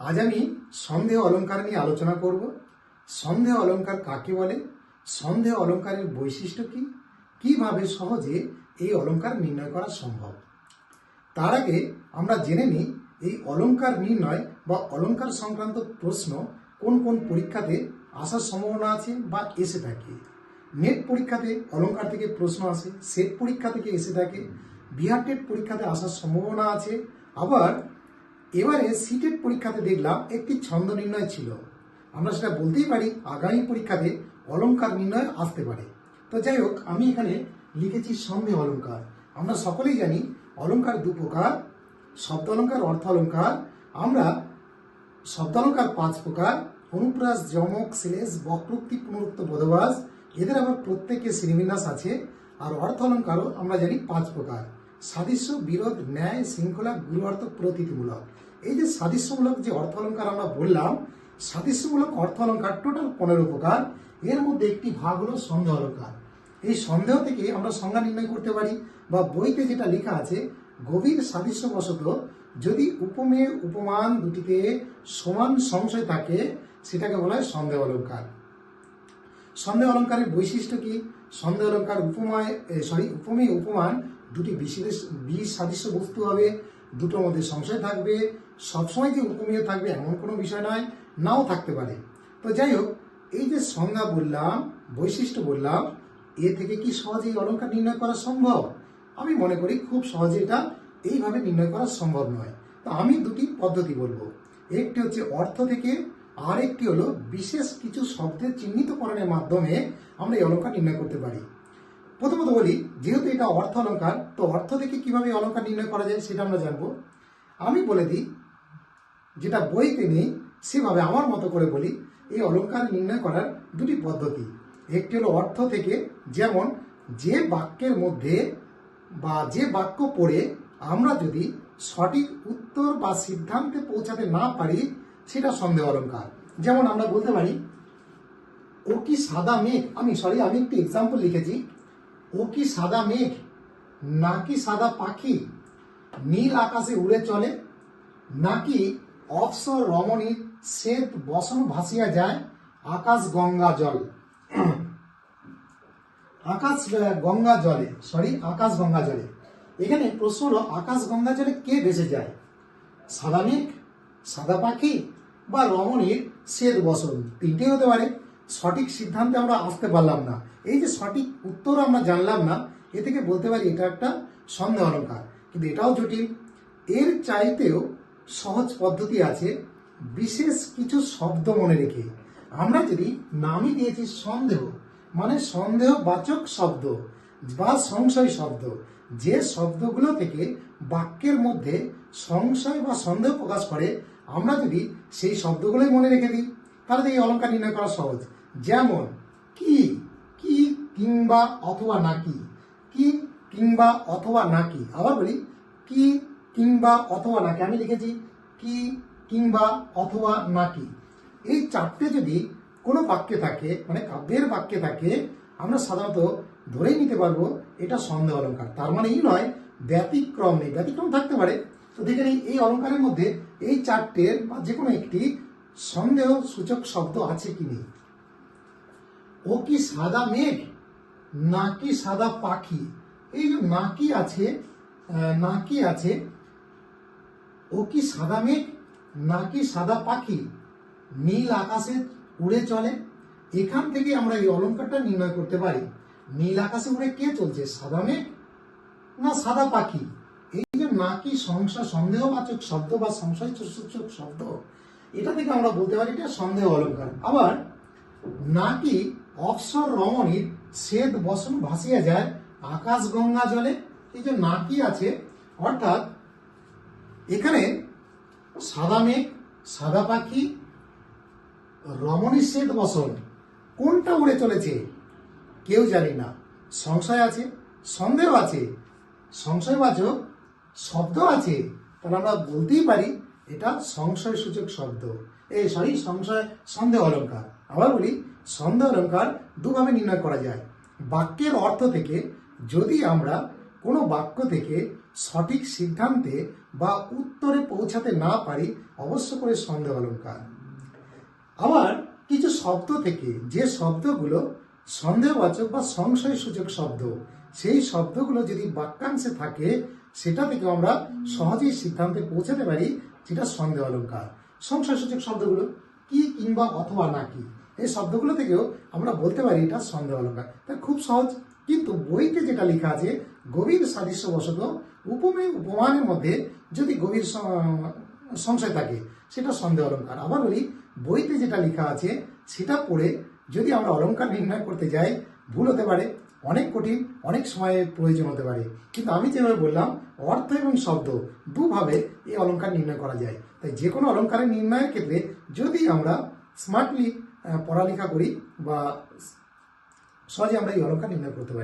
আজ আমি সন্দেহ অলঙ্কার নিয়ে আলোচনা করব। সন্দেহ অলঙ্কার কাকে বলে, সন্দেহ অলঙ্কারের বৈশিষ্ট্য কি, কিভাবে সহজে এই অলঙ্কার নির্ণয় করা সম্ভব। তার আগে আমরা জেনে নিই এই অলঙ্কার নির্ণয় বা অলঙ্কার সংক্রান্ত প্রশ্ন কোন কোন পরীক্ষাতে আসার সম্ভাবনা আছে বা এসে থাকে। নেট পরীক্ষাতে অলঙ্কার থেকে প্রশ্ন আসে, সেট পরীক্ষা থেকে এসে থাকে, বিহার টেট পরীক্ষাতে আসার সম্ভাবনা আছে। আবার এবারে সিটেট পরীক্ষাতে দেখলাম একটি ছন্দ নির্ণয় ছিল। আমরা সেটা বলতেই পারি আগামী পরীক্ষাতে অলঙ্কার নির্ণয় আসতে পারে। তো যাই হোক, আমি এখানে লিখেছি সন্দেহ অলঙ্কার। আমরা সকলেই জানি অলঙ্কার দু প্রকার, শব্দ অলঙ্কার, অর্থ অলঙ্কার। আমরা শব্দ অলঙ্কার 5 প্রকার: অনুপ্রাস, যমক, শ্লেষ, বক্রোক্তি, পুনরুক্ত, বোধবাস। এদের আবার প্রত্যেকে শ্রেণীবিন্যাস আছে। আর অর্থ অলঙ্কারও আমরা জানি 5 প্রকার: সাদৃশ্য, বিরোধ, ন্যায়, শৃঙ্খলা, গুরু অর্থ, প্রতীতিমূলক। এই যে সাদৃশ্যমূলক যে অর্থ অলঙ্কার আমরা বললাম, সাদৃশ্যমূলক অর্থ অলঙ্কার টোটাল 15 প্রকার। এর মধ্যে একটি ভাগ হলো সন্দেহ অলঙ্কার। এই সন্দেহ থেকে আমরা সংজ্ঞা নির্ণয় করতে পারি, বা বইতে যেটা লেখা আছে, গভীর সাদৃশ্যবশত যদি উপমেয় উপমান দুটিতে সমান সংশয় থাকে সেটাকে বলা হয় সন্দেহ অলঙ্কার। সন্দেহ অলঙ্কারের বৈশিষ্ট্য কি? সন্দেহ অলঙ্কার উপমেয় উপমান দুটি বিশেষ সাদৃশ্য বস্তু হবে, দুটোর মধ্যে সংশয় থাকবে। সবসময় যে উপমেয় থাকবে এমন কোনো বিষয় নয়, নাও থাকতে পারে। তো যাই হোক, এই যে সংজ্ঞা বললাম, বৈশিষ্ট্য বললাম, এ থেকে কি সহজে এই অলঙ্কার নির্ণয় করা সম্ভব? আমি মনে করি খুব সহজে এটা এইভাবে নির্ণয় করা সম্ভব নয়। তো আমি দুটি পদ্ধতি বলবো। একটি হচ্ছে অর্থ থেকে, আর একটি হলো বিশেষ কিছু শব্দের চিহ্নিতকরণের মাধ্যমে আমরা এই অলঙ্কার নির্ণয় করতে পারি। প্রথমত বলি, যেহেতু এটা অর্থ অলঙ্কার, তো অর্থ থেকে কিভাবে অলঙ্কার নির্ণয় করা যায় সেটা আমরা জানবো। আমি বলে দিই, যেটা বইতে নেই সেভাবে আমার মতো করে বলি। এই অলঙ্কার নির্ণয় করার দুটি পদ্ধতি। একটি হলো অর্থ থেকে, যেমন যে বাক্যের মধ্যে বা যে বাক্য পড়ে আমরা যদি সঠিক উত্তর বা সিদ্ধান্তে পৌঁছাতে না পারি সেটা সন্দেহ অলঙ্কার। যেমন আমরা বলতে পারি, ও কি সাদা মেঘ, আমি একটি এক্সাম্পল লিখেছি। ও কি সাদা মেঘ, নাকি সাদা পাখি নীল আকাশে উড়ে চলে, নাকি অবসর রমণীর শ্বেত বসন ভাসিয়া যায় আকাশ গঙ্গা জল। আকাশ গঙ্গা জলে। এখানে প্রশ্ন হলো, আকাশ গঙ্গা জলে কে ভেসে যায়? সাদা মেঘ, সাদা পাখি, বা রমণীর শ্বেত বসন। তিনটেই হতে পারে। সঠিক সিদ্ধান্তে আমরা আসতে পারলাম না, এই যে সঠিক উত্তর আমরা জানলাম না, এ থেকে বলতে পারি এটা একটা সন্দেহ অলঙ্কার। কিন্তু এটাও জটিল। এর চাইতেও সহজ পদ্ধতি আছে। বিশেষ কিছু শব্দ মনে রেখে আমরা যদি নামই দিয়েছি সন্দেহ, মানে সন্দেহবাচক শব্দ বা সংশয় শব্দ, যে শব্দগুলো থেকে বাক্যের মধ্যে সংশয় বা সন্দেহ প্রকাশ করে, আমরা যদি সেই শব্দগুলোই মনে রেখে দিই, তাহলে এই অলঙ্কার নির্ণয় করা সহজ। যেমন কি, কি কিংবা অথবা নাকি, কি কিংবা অথবা নাকি। আবার বলি, কি কিংবা অথবা নাকি। আমি লিখেছি কি কিংবা অথবা নাকি। এই চারটে যদি কোনো বাক্যে থাকে, মানে কাব্যের বাক্যে থাকে, আমরা সাধারণত ধরেই নিতে পারবো এটা সন্দেহ অলঙ্কার। তার মানে এই নয় ব্যতিক্রম নেই, ব্যতিক্রম থাকতে পারে। তো দেখে নিই এই অলঙ্কারের মধ্যে এই চারটের বা যে কোনো একটি সন্দেহ সূচক শব্দ আছে কি নেই। ও কি সাদা মেঘ, নাকি সাদা পাখি। এই যে নাকি আছে, ও কি সাদা মেঘ, নাকি সাদা পাখি নীল আকাশে উড়ে চলে। এখান থেকে আমরা এই অলঙ্কারটা নির্ণয় করতে পারি, নীল আকাশে উড়ে কে চলছে, সাদা মেঘ না সাদা পাখি। এই যে নাকি সন্দেহবাচক শব্দ বা সংশয়সূচক শব্দ, এটা থেকে আমরা বলতে পারি এটা সন্দেহ অলঙ্কার। আবার নাকি অবসর রমণীর শ্বেত বসন ভাসিয়া যায় আকাশ গঙ্গা জলে। এই যে নাকি আছে, অর্থাৎ এখানে সাদা মেঘ, সাদা পাখি, রমণীর শ্বেত বসন, কোনটা উড়ে চলেছে কেউ জানি না। সংশয় আছে, সন্দেহ আছে, সংশয়বাচক শব্দ আছে, তাহলে আমরা বলতেই পারি এটা সংশয় সূচক শব্দ। সন্দেহ অলঙ্কার। আবার বলি, সন্দেহ অলঙ্কার দুভাবে নির্ণয় করা যায়। বাক্যের অর্থ থেকে, যদি আমরা কোনো বাক্য থেকে সঠিক সিদ্ধান্তে বা উত্তরে পৌঁছাতে না পারি, অবশ্য করে সন্দেহ অলংকার। আবার কিছু শব্দ থেকে যে শব্দগুলো সন্দেহবাচক বা সংশয়সূচক শব্দ, সেই শব্দগুলো যদি বাক্যাংশে থাকে, সেটা থেকে আমরা সহজেই সিদ্ধান্তে পৌঁছাতে পারি যেটা সন্দেহ অলংকার। সংশয়সূচক শব্দগুলো কি, কিংবা, অথবা, নাকি, এই শব্দগুলো থেকেও আমরা বলতে পারি এটা সন্দেহ অলংকার। তাই খুব সহজ। কিন্তু বইতে যেটা লেখা আছে গভীর সাদৃশ্যবশত উপমেয় উপমানের মধ্যে যদি গভীর সংশয় থাকে, সেটা সন্দেহ অলংকার। আবার বলি, বইতে যেটা লেখা আছে সেটা পড়ে যদি আমরা অলংকার নির্ণয় করতে যাই, ভুল হতে পারে, অনেক কঠিন, অনেক সময়ের প্রয়োজন হতে পারে। কিন্তু আমি যেভাবে বললাম, অর্থ এবং শব্দ দুভাবে এই অলংকার নির্ণয় করা যায়। তাই যে কোনো অলংকারের নির্ণয়ের ক্ষেত্রে যদি আমরা স্মার্টলি পড়ালেখা করি, বা সহজে আমরা এই অলংকার নির্ণয় করতে পারি।